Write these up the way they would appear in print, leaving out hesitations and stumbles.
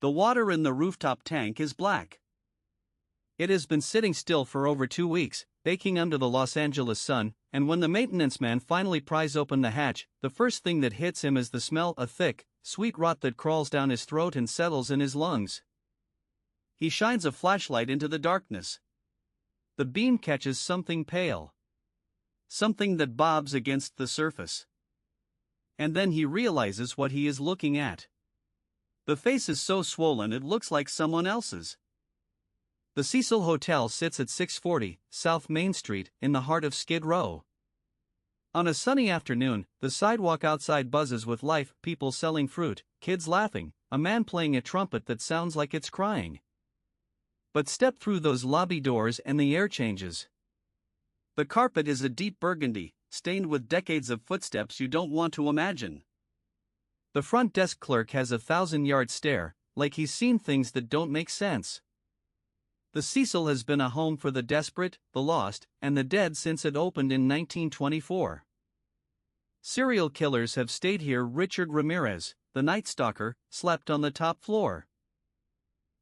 The water in the rooftop tank is black. It has been sitting still for over 2 weeks, baking under the Los Angeles sun, and when the maintenance man finally pries open the hatch, the first thing that hits him is the smell of thick, sweet rot that crawls down his throat and settles in his lungs. He shines a flashlight into the darkness. The beam catches something pale. Something that bobs against the surface. And then he realizes what he is looking at. The face is so swollen it looks like someone else's. The Cecil Hotel sits at 640 South Main Street in the heart of Skid Row. On a sunny afternoon, the sidewalk outside buzzes with life, people selling fruit, kids laughing, a man playing a trumpet that sounds like it's crying. But step through those lobby doors and the air changes. The carpet is a deep burgundy, stained with decades of footsteps you don't want to imagine. The front desk clerk has a 1,000-yard stare, like he's seen things that don't make sense. The Cecil has been a home for the desperate, the lost, and the dead since it opened in 1924. Serial killers have stayed here. Richard Ramirez, the Night Stalker, slept on the top floor.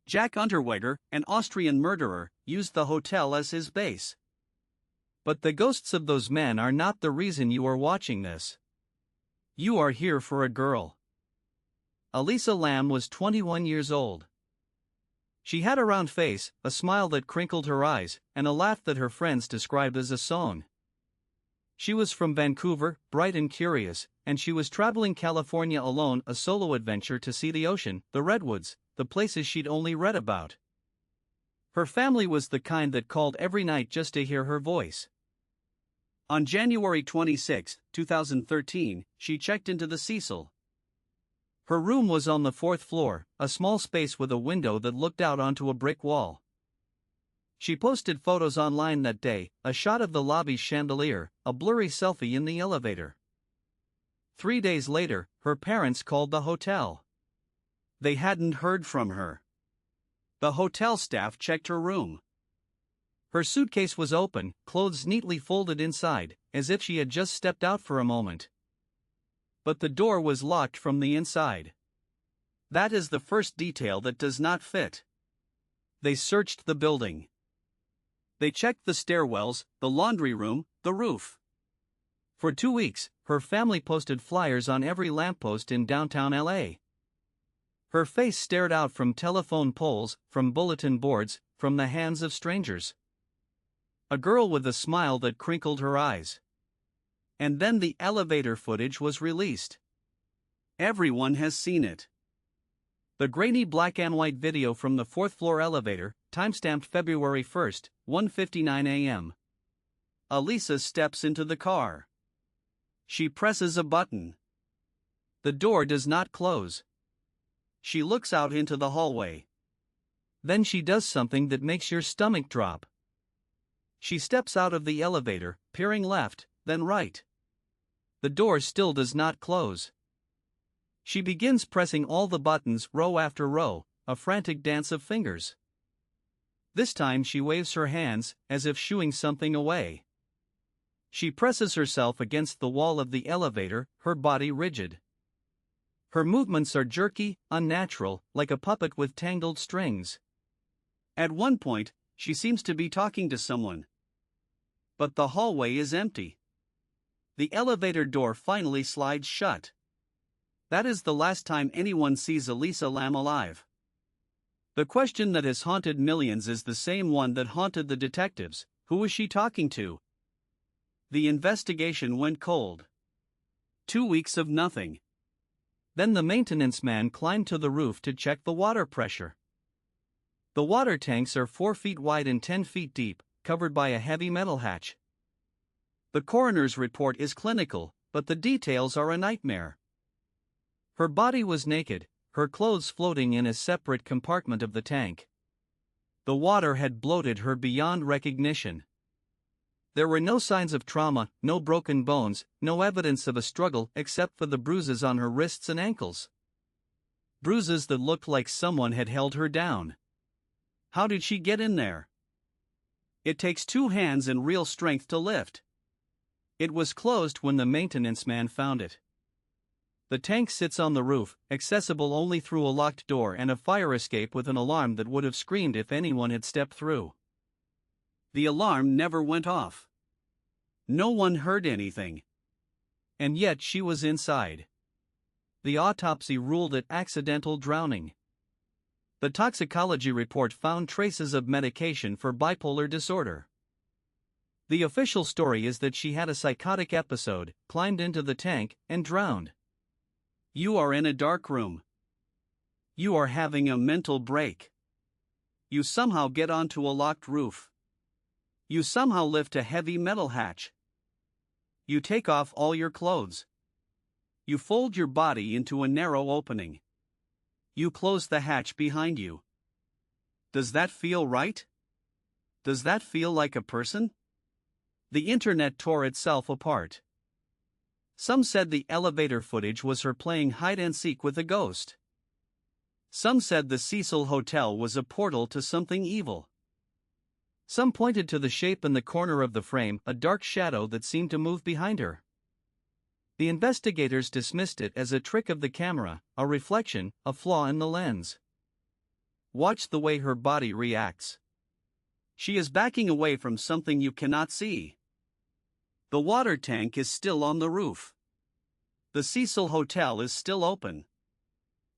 Jack Unterweger, an Austrian murderer, used the hotel as his base. But the ghosts of those men are not the reason you are watching this. You are here for a girl. Elisa Lam was 21 years old. She had a round face, a smile that crinkled her eyes, and a laugh that her friends described as a song. She was from Vancouver, bright and curious, and she was traveling California alone, a solo adventure to see the ocean, the redwoods, the places she'd only read about. Her family was the kind that called every night just to hear her voice. On January 26, 2013, she checked into the Cecil. Her room was on the 4th floor, a small space with a window that looked out onto a brick wall. She posted photos online that day, a shot of the lobby's chandelier, a blurry selfie in the elevator. 3 days later, her parents called the hotel. They hadn't heard from her. The hotel staff checked her room. Her suitcase was open, clothes neatly folded inside, as if she had just stepped out for a moment. But the door was locked from the inside. That is the first detail that does not fit. They searched the building. They checked the stairwells, the laundry room, the roof. For 2 weeks, her family posted flyers on every lamppost in downtown LA. Her face stared out from telephone poles, from bulletin boards, from the hands of strangers. A girl with a smile that crinkled her eyes. And then the elevator footage was released. Everyone has seen it. The grainy black and white video from the 4th floor elevator, timestamped February 1st, 1:59 a.m. Elisa steps into the car. She presses a button. The door does not close. She looks out into the hallway. Then she does something that makes your stomach drop. She steps out of the elevator, peering left, then right. The door still does not close. She begins pressing all the buttons row after row, a frantic dance of fingers. This time she waves her hands, as if shooing something away. She presses herself against the wall of the elevator, her body rigid. Her movements are jerky, unnatural, like a puppet with tangled strings. At one point, she seems to be talking to someone. But the hallway is empty. The elevator door finally slides shut. That is the last time anyone sees Elisa Lam alive. The question that has haunted millions is the same one that haunted the detectives. Who was she talking to? The investigation went cold. 2 weeks of nothing. Then the maintenance man climbed to the roof to check the water pressure. The water tanks are 4 feet wide and 10 feet deep, covered by a heavy metal hatch. The coroner's report is clinical, but the details are a nightmare. Her body was naked, her clothes floating in a separate compartment of the tank. The water had bloated her beyond recognition. There were no signs of trauma, no broken bones, no evidence of a struggle except for the bruises on her wrists and ankles. Bruises that looked like someone had held her down. How did she get in there? It takes 2 hands and real strength to lift. It was closed when the maintenance man found it. The tank sits on the roof, accessible only through a locked door and a fire escape with an alarm that would have screamed if anyone had stepped through. The alarm never went off. No one heard anything. And yet she was inside. The autopsy ruled it accidental drowning. The toxicology report found traces of medication for bipolar disorder. The official story is that she had a psychotic episode, climbed into the tank, and drowned. You are in a dark room. You are having a mental break. You somehow get onto a locked roof. You somehow lift a heavy metal hatch. You take off all your clothes. You fold your body into a narrow opening. You close the hatch behind you. Does that feel right? Does that feel like a person? The internet tore itself apart. Some said the elevator footage was her playing hide-and-seek with a ghost. Some said the Cecil Hotel was a portal to something evil. Some pointed to the shape in the corner of the frame, a dark shadow that seemed to move behind her. The investigators dismissed it as a trick of the camera, a reflection, a flaw in the lens. Watch the way her body reacts. She is backing away from something you cannot see. The water tank is still on the roof. The Cecil Hotel is still open.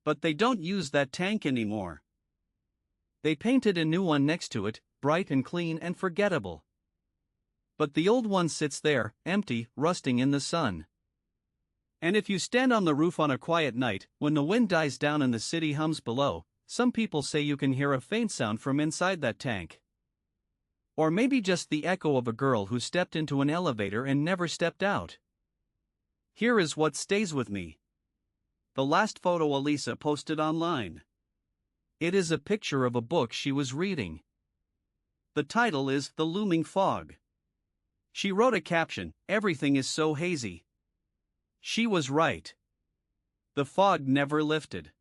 But they don't use that tank anymore. They painted a new one next to it, bright and clean and forgettable. But the old one sits there, empty, rusting in the sun. And if you stand on the roof on a quiet night, when the wind dies down and the city hums below, some people say you can hear a faint sound from inside that tank. Or maybe just the echo of a girl who stepped into an elevator and never stepped out. Here is what stays with me. The last photo Elisa posted online. It is a picture of a book she was reading. The title is The Looming Fog. She wrote a caption, "Everything is so hazy." She was right. The fog never lifted.